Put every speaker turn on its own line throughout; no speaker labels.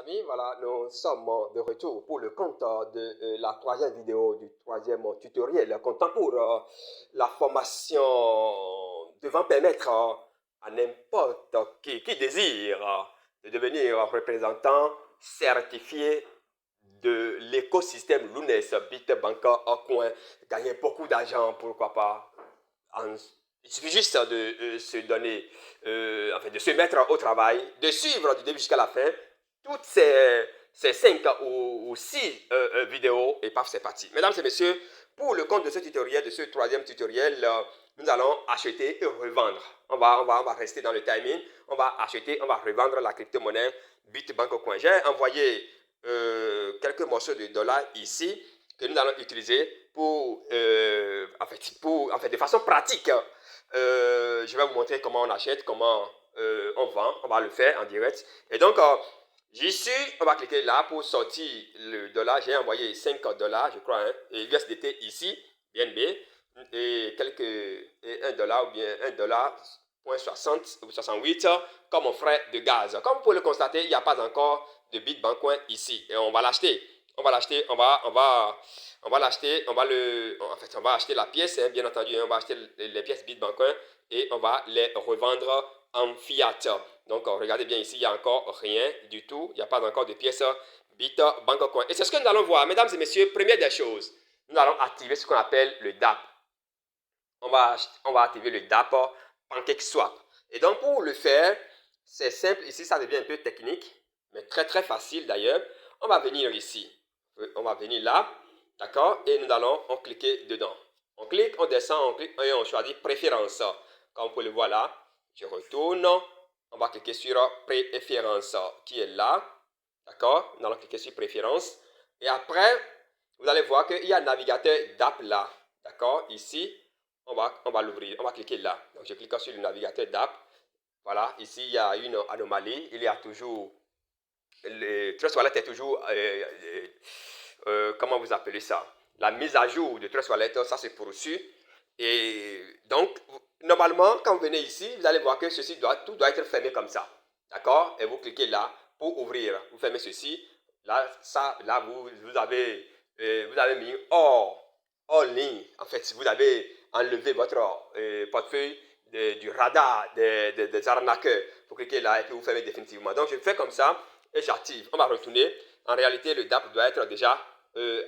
Amis, voilà, nous sommes de retour pour le compte de la troisième vidéo du troisième tutoriel comptant pour la formation devant permettre à n'importe qui désire de devenir représentant certifié de l'écosystème Lunes Bitbank en coin, gagner beaucoup d'argent, pourquoi pas. Il suffit juste de se donner, de se mettre au travail, de suivre du début jusqu'à la fin toutes ces 5 ou 6 vidéos et paf, c'est parti. Mesdames et messieurs, pour le compte de ce tutoriel, de ce troisième tutoriel, nous allons acheter et revendre. On va rester dans le timing. On va acheter, on va revendre la crypto-monnaie Bitbank au coin. J'ai envoyé quelques morceaux de dollars ici que nous allons utiliser pour, de façon pratique. Je vais vous montrer comment on achète, comment on vend. On va le faire en direct. Et donc, j'y suis, on va cliquer là pour sortir le dollar. J'ai envoyé 5 dollars, je crois, hein, et USDT ici, BNB, et $1 ou bien $1.60 ou 68 comme mon frais de gaz. Comme vous pouvez le constater, il n'y a pas encore de Bitbank coin ici. Et on va l'acheter. On va l'acheter, on va l'acheter, on va acheter la pièce, hein, bien entendu, hein, on va acheter les pièces Bitbank coin et on va les revendre en fiat. Donc, regardez bien ici, il n'y a encore rien du tout. Il n'y a pas encore de pièces Bitbank coin. Et c'est ce que nous allons voir, mesdames et messieurs. Première des choses, nous allons activer ce qu'on appelle le DApp. On va activer le DApp PancakeSwap. Et donc, pour le faire, c'est simple. Ici, ça devient un peu technique, mais très, très facile d'ailleurs. On va venir ici. On va venir là, d'accord? Et nous allons cliquer dedans. On clique, on descend, on clique et on choisit préférence. Comme vous pouvez le voir là, je retourne. On va cliquer sur préférence qui est là. D'accord? Nous allons cliquer sur préférence. Et après, vous allez voir qu'il y a un navigateur d'app là. D'accord? Ici, on va l'ouvrir. On va cliquer là. Donc, je clique sur le navigateur d'app. Voilà. Ici, il y a une anomalie. Il y a toujours... Le Trust Wallet est toujours... comment vous appelez ça? La mise à jour de Trust Wallet, ça c'est poursu. Et donc, normalement, quand vous venez ici, vous allez voir que tout doit être fermé comme ça. D'accord? Et vous cliquez là pour ouvrir. Vous fermez ceci. Là, vous avez mis hors ligne. En fait, vous avez enlevé votre portefeuille du radar des arnaqueurs. Vous cliquez là et puis vous fermez définitivement. Donc, je fais comme ça et j'active. On va retourner. En réalité, le DApp doit être déjà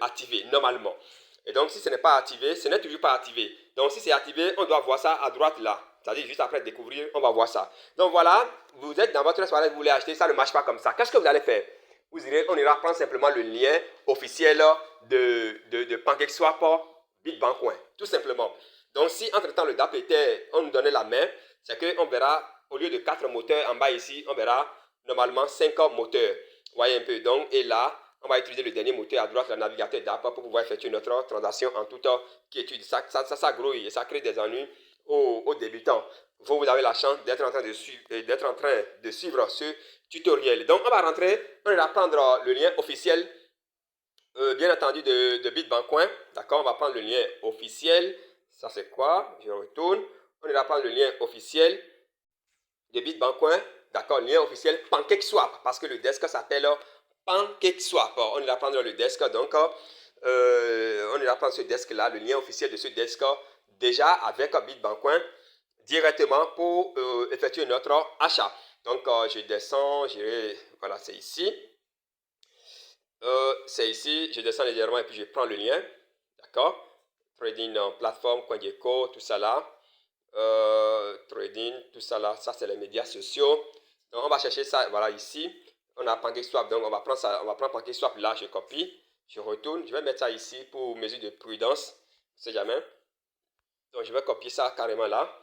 activé normalement. Et donc, si ce n'est pas activé, ce n'est toujours pas activé. Donc, si c'est activé, on doit voir ça à droite là. C'est-à-dire, juste après découvrir, on va voir ça. Donc, voilà, vous êtes dans votre soirée, vous voulez acheter, ça ne marche pas comme ça. Qu'est-ce que vous allez faire? On ira prendre simplement le lien officiel de PancakeSwap Bitbank Coin. Tout simplement. Donc, si entre-temps le DApp on nous donnait la main, c'est qu'on verra, au lieu de 4 moteurs en bas ici, on verra normalement 5 moteurs. Vous voyez un peu. Donc, et là, on va utiliser le dernier moteur à droite, le navigateur d'app, pour pouvoir effectuer notre transaction en toute quiétude. Ça grouille et ça crée des ennuis aux débutants. Vous avez la chance d'être en train de suivre ce tutoriel. Donc, on va rentrer, on va prendre le lien officiel, bien entendu, de Bitbank Coin. D'accord, on va prendre le lien officiel. Ça, c'est quoi? Je retourne. On va prendre le lien officiel de Bitbank Coin. D'accord, lien officiel PancakeSwap, parce que le desk s'appelle PancakeSwap. On ira prendre le desk, donc on ira prendre ce desk là, le lien officiel de ce desk déjà avec Bitbank Coin directement pour effectuer notre achat. Donc je descends, voilà, c'est ici. Je descends légèrement et puis je prends le lien. D'accord? Trading plateforme, CoinGecko, tout ça là. Trading, tout ça là, ça c'est les médias sociaux. Donc on va chercher ça, voilà ici. On a PancakeSwap, donc on va prendre ça, on va prendre PancakeSwap là, je copie, je retourne, je vais mettre ça ici pour mesure de prudence, je sais jamais. Donc je vais copier ça carrément là.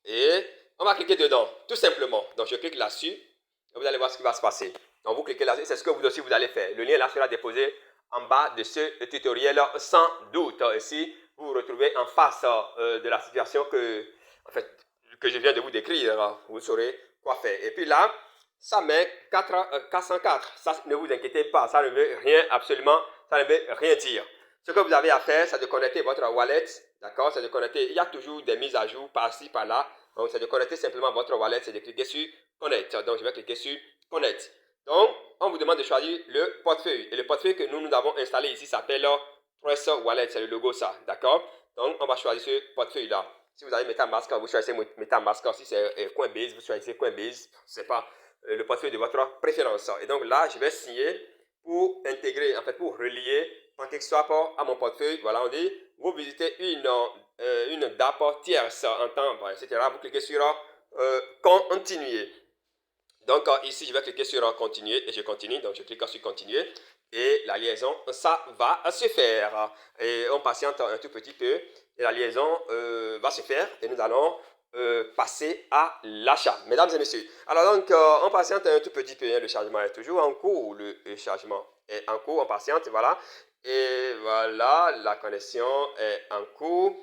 Et on va cliquer dedans, tout simplement. Donc je clique là-dessus, et vous allez voir ce qui va se passer. Donc vous cliquez là-dessus, c'est ce que vous aussi vous allez faire. Le lien là sera déposé en bas de ce tutoriel sans doute. Ici, vous vous retrouvez en face de la situation que je viens de vous décrire. Vous saurez quoi faire. Et puis là, ça met 404. Ça, ne vous inquiétez pas, ça ne veut rien absolument, ça ne veut rien dire. Ce que vous avez à faire, c'est de connecter votre wallet. D'accord? C'est de connecter. Il y a toujours des mises à jour par-ci, par-là. Donc, c'est de connecter simplement votre wallet. C'est de cliquer sur Connect. Donc, je vais cliquer sur Connect. Donc, on vous demande de choisir le portefeuille. Et le portefeuille que nous avons installé ici s'appelle Trust Wallet. C'est le logo ça, d'accord? Donc, on va choisir ce portefeuille-là. Si vous avez MetaMask, vous choisissez MetaMask. Si c'est Coinbase, vous choisissez Coinbase. C'est pas le portefeuille de votre préférence. Et donc là, je vais signer pour intégrer, en fait, pour relier PancakeSwap à mon portefeuille. Voilà, on dit, vous visitez une DApp tierce en temps, etc. Vous cliquez sur continuer. Donc ici, je vais cliquer sur continuer et je continue. Donc je clique sur continuer et la liaison, ça va se faire. Et on patiente un tout petit peu et la liaison va se faire et nous allons passer à l'achat. Mesdames et messieurs, alors donc on patiente un tout petit peu. Hein, le chargement est toujours en cours. Le chargement est en cours, on patiente, voilà. Et voilà, la connexion est en cours.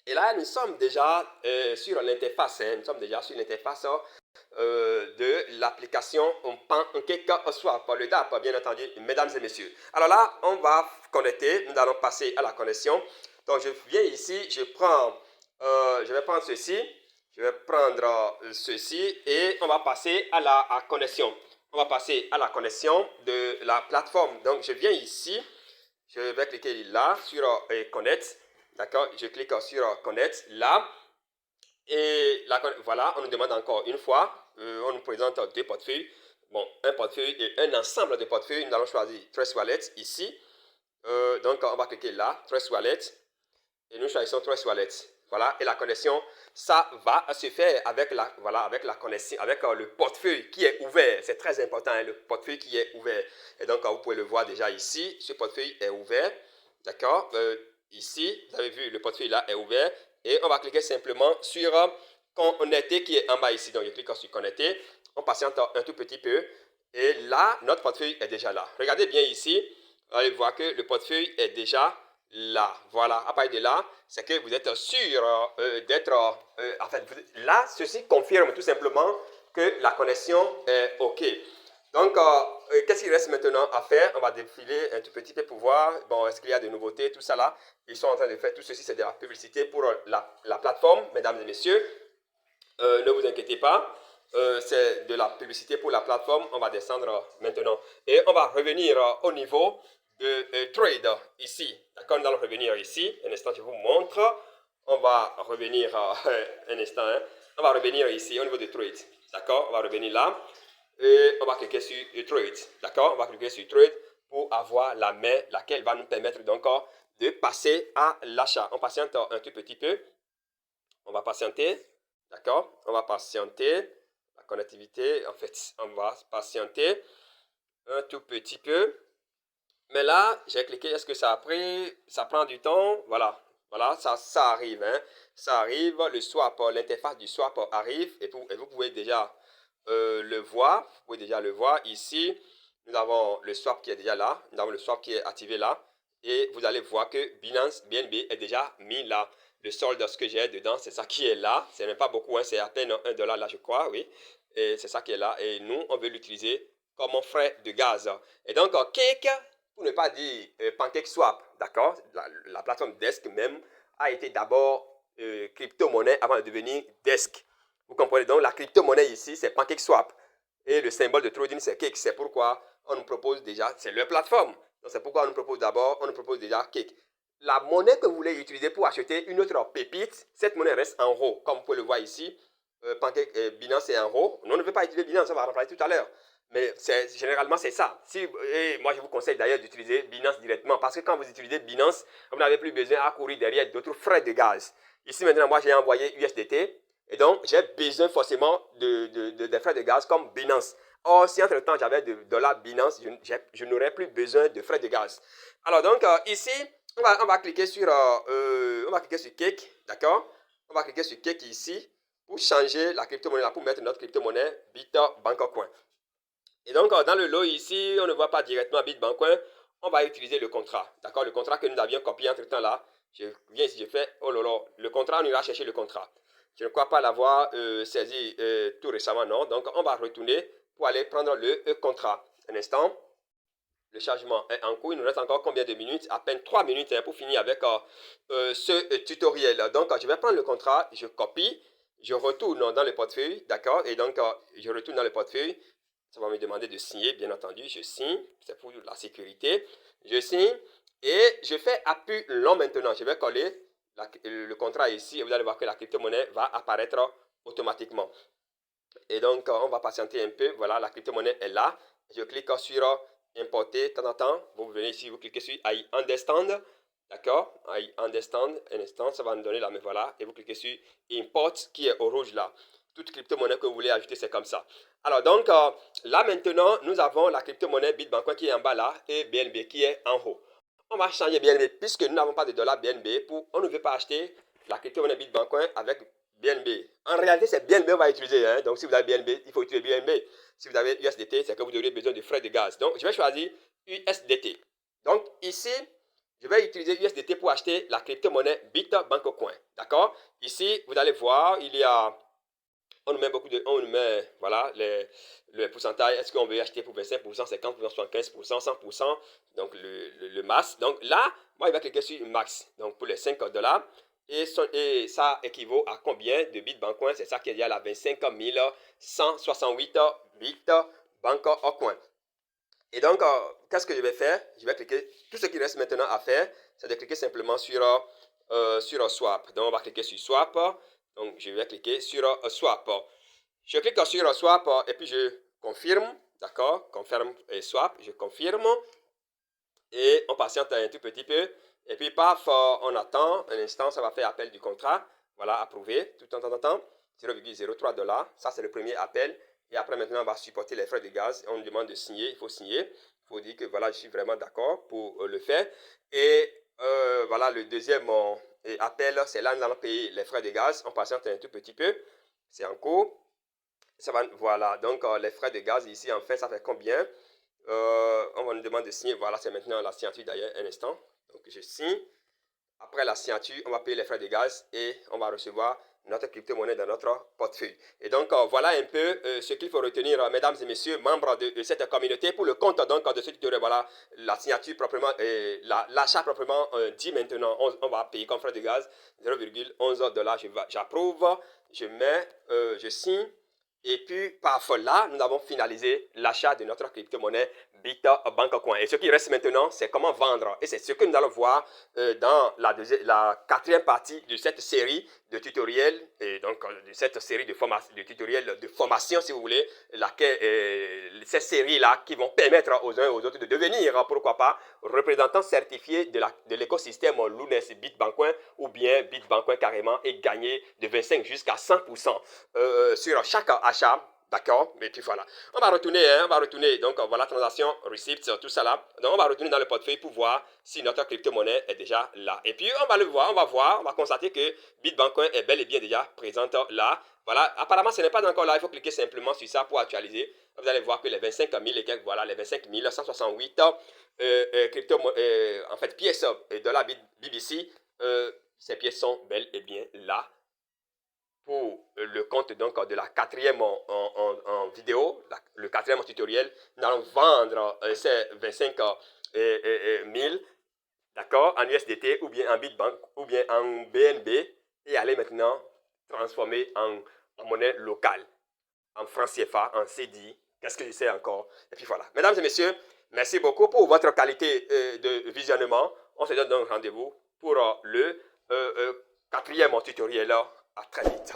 Et là, nous sommes déjà sur l'interface. Hein, nous sommes déjà sur l'interface de l'application PancakeSwap, le DApp, bien entendu, mesdames et messieurs. Alors là, on va connecter, nous allons passer à la connexion. Donc, je viens ici, je vais prendre ceci, je vais prendre ceci et on va passer à la connexion. On va passer à la connexion de la plateforme. Donc, je viens ici, je vais cliquer là sur Connect. D'accord, je clique sur Connect là. Et là, voilà, on nous demande encore une fois, on nous présente deux portefeuilles. Bon, un portefeuille et un ensemble de portefeuilles. Nous allons choisir Trust Wallet ici. Donc, on va cliquer là, Trust Wallet. Et nous choisissons Trust Wallet. Voilà, et la connexion, ça va se faire avec avec la connexion, avec le portefeuille qui est ouvert. C'est très important, hein, le portefeuille qui est ouvert. Et donc, vous pouvez le voir déjà ici, ce portefeuille est ouvert. D'accord, ici, vous avez vu, le portefeuille là est ouvert. Et on va cliquer simplement sur connecter qui est en bas ici. Donc, je clique sur connecter. On patiente un tout petit peu. Et là, notre portefeuille est déjà là. Regardez bien ici. Vous allez voir que le portefeuille est déjà là. Voilà. À partir de là, c'est que vous êtes sûr d'être... en fait, là, ceci confirme tout simplement que la connexion est OK. Donc, qu'est-ce qu'il reste maintenant à faire? On va défiler un tout petit peu pour voir, bon, est-ce qu'il y a de nouveautés, tout ça là. Ils sont en train de faire tout ceci, c'est de la publicité pour la plateforme, mesdames et messieurs. Ne vous inquiétez pas, c'est de la publicité pour la plateforme. On va descendre maintenant et on va revenir au niveau de trade ici. D'accord, nous allons revenir ici. Un instant, je vous montre. On va revenir un instant. Hein. On va revenir ici au niveau de trade. D'accord, on va revenir là. Et on va cliquer sur Trade. D'accord? On va cliquer sur Trade pour avoir la main, laquelle va nous permettre donc de passer à l'achat. On patiente un tout petit peu. On va patienter. D'accord? On va patienter. La connectivité, en fait, on va patienter un tout petit peu. Mais là, j'ai cliqué. Est-ce que ça a pris? Ça prend du temps. Voilà. Voilà, ça arrive. Hein. Ça arrive. Le swap, l'interface du swap arrive. Et vous pouvez déjà le voir. Vous pouvez déjà le voir ici. Nous avons le swap qui est déjà là. Nous avons le swap qui est activé là. Et vous allez voir que Binance BNB est déjà mis là. Le solde, ce que j'ai dedans, c'est ça qui est là. C'est même pas beaucoup, hein, c'est à peine $1 là, je crois, oui. Et c'est ça qui est là. Et nous, on veut l'utiliser comme frais de gaz. Et donc, Cake, pour ne pas dire PancakeSwap, d'accord? La plateforme Desk même a été d'abord crypto-monnaie avant de devenir Desk. Vous comprenez donc, la crypto-monnaie ici, c'est PancakeSwap. Et le symbole de trading, c'est Cake. C'est pourquoi on nous propose déjà, c'est leur plateforme. Donc, c'est pourquoi on nous propose d'abord, on nous propose déjà Cake. La monnaie que vous voulez utiliser pour acheter une autre pépite, cette monnaie reste en RAW. Comme vous pouvez le voir ici, Binance est en RAW. On ne veut pas utiliser Binance, on va en parler tout à l'heure. Mais généralement, c'est ça. Et moi, je vous conseille d'ailleurs d'utiliser Binance directement. Parce que quand vous utilisez Binance, vous n'avez plus besoin à courir derrière d'autres frais de gaz. Ici, maintenant, moi, j'ai envoyé USDT. Et donc, j'ai besoin forcément de frais de gaz comme Binance. Or, si entre-temps, j'avais de dollars Binance, je n'aurais plus besoin de frais de gaz. Alors, donc, ici, on va cliquer sur Cake. D'accord? On va cliquer sur Cake ici pour changer la crypto-monnaie, pour mettre notre crypto-monnaie Bitbancoin. Et donc, dans le lot ici, on ne voit pas directement Bitbancoin. On va utiliser le contrat. D'accord? Le contrat que nous avions copié entre temps là. Je viens ici, je fais, oh là là, le contrat, on ira chercher le contrat. Je ne crois pas l'avoir saisi tout récemment, non. Donc, on va retourner pour aller prendre le contrat. Un instant. Le chargement est en cours. Il nous reste encore combien de minutes? À peine 3 minutes hein, pour finir avec ce tutoriel. Donc, je vais prendre le contrat, je copie, je retourne dans le portefeuille, d'accord? Et donc, je retourne dans le portefeuille. Ça va me demander de signer, bien entendu. Je signe, c'est pour la sécurité. Je signe et je fais appui long maintenant. Je vais coller le contrat ici et vous allez voir que la crypto-monnaie va apparaître automatiquement. Et donc, on va patienter un peu. Voilà, la crypto-monnaie est là. Je clique sur importer. De temps en temps, vous venez ici, vous cliquez sur I understand. D'accord? I understand. Un instant, ça va nous donner là, mais voilà. Et vous cliquez sur import qui est au rouge là. Toute crypto-monnaie que vous voulez ajouter, c'est comme ça. Alors, donc, là maintenant, nous avons la crypto-monnaie Bitbancoin qui est en bas là et BNB qui est en haut. On va changer BNB puisque nous n'avons pas de dollar BNB. On ne veut pas acheter la crypto-monnaie Bitbancoin avec BNB. En réalité, c'est BNB qu'on va utiliser. Hein. Donc, si vous avez BNB, il faut utiliser BNB. Si vous avez USDT, c'est que vous aurez besoin de frais de gaz. Donc, je vais choisir USDT. Donc, ici, je vais utiliser USDT pour acheter la crypto-monnaie Bitbancoin. D'accord? Ici, vous allez voir, il y a... On nous met beaucoup de... On nous met, voilà, le pourcentage. Est-ce qu'on veut acheter pour 25%, 50%, 75%, 100%? Donc, le max. Donc, là, moi, il va cliquer sur max. Donc, pour les 5 $. Et ça équivaut à combien de Bitbancoin? C'est ça qui est à la 25 168 Bitbancoin. Et donc, qu'est-ce que je vais faire? Je vais cliquer. Tout ce qui reste maintenant à faire, c'est de cliquer simplement sur Swap. Donc, on va cliquer sur Swap. Donc, je vais cliquer sur Swap. Je clique sur Swap et puis je confirme. D'accord? Confirme et Swap. Je confirme. Et on patiente un tout petit peu. Et puis, paf, on attend un instant. Ça va faire appel du contrat. Voilà, approuvé. Tout en temps. 0,03 $. Ça, c'est le premier appel. Et après, maintenant, on va supporter les frais de gaz. On nous demande de signer. Il faut signer. Il faut dire que voilà, je suis vraiment d'accord pour le faire. Et voilà, le deuxième appel, c'est là, nous allons payer les frais de gaz. On patiente un tout petit peu. C'est en cours. Ça va, voilà, donc les frais de gaz ici, en fait, ça fait combien? On va nous demander de signer. Voilà, c'est maintenant la signature d'ailleurs, un instant. Donc, je signe. Après la signature, on va payer les frais de gaz et on va recevoir notre crypto-monnaie dans notre portefeuille. Et donc, voilà un peu ce qu'il faut retenir, mesdames et messieurs, membres de cette communauté. Pour le compte donc, de ce tutoriel, voilà, la signature proprement, l'achat proprement dit maintenant, on va payer comme frais de gaz 0,11 $. J'approuve, je mets, je signe. Et puis, par là, nous avons finalisé l'achat de notre crypto-monnaie Bitbancoin. Et ce qui reste maintenant, c'est comment vendre. Et c'est ce que nous allons voir dans la quatrième partie de cette série de tutoriels, et donc de cette série de tutoriels de formation, si vous voulez, ces séries-là qui vont permettre aux uns et aux autres de devenir, pourquoi pas, représentants certifiés de l'écosystème Lunes Bitbancoin ou bien Bitbancoin carrément et gagner de 25 jusqu'à 100% sur chaque achat. D'accord? Et puis voilà. On va retourner, donc voilà, transaction, receipts, tout ça là. Donc on va retourner dans le portefeuille pour voir si notre crypto-monnaie est déjà là. Et puis on va le voir, on va constater que Bitbancoin est bel et bien déjà présente là. Voilà, apparemment ce n'est pas encore là, il faut cliquer simplement sur ça pour actualiser. Vous allez voir que les 25 000 et quelques, voilà, les 25 168 en fait, pièces de la BBC, ces pièces sont bel et bien là. Pour le compte donc de la quatrième en vidéo, le quatrième tutoriel, nous allons vendre ces 25 000, d'accord, en USDT ou bien en Bitbank ou bien en BNB et aller maintenant transformer en monnaie locale, en francs CFA, en CDI, qu'est-ce que je sais encore. Et puis voilà. Mesdames et messieurs, merci beaucoup pour votre qualité de visionnement. On se donne donc rendez-vous pour le quatrième tutoriel. À très vite.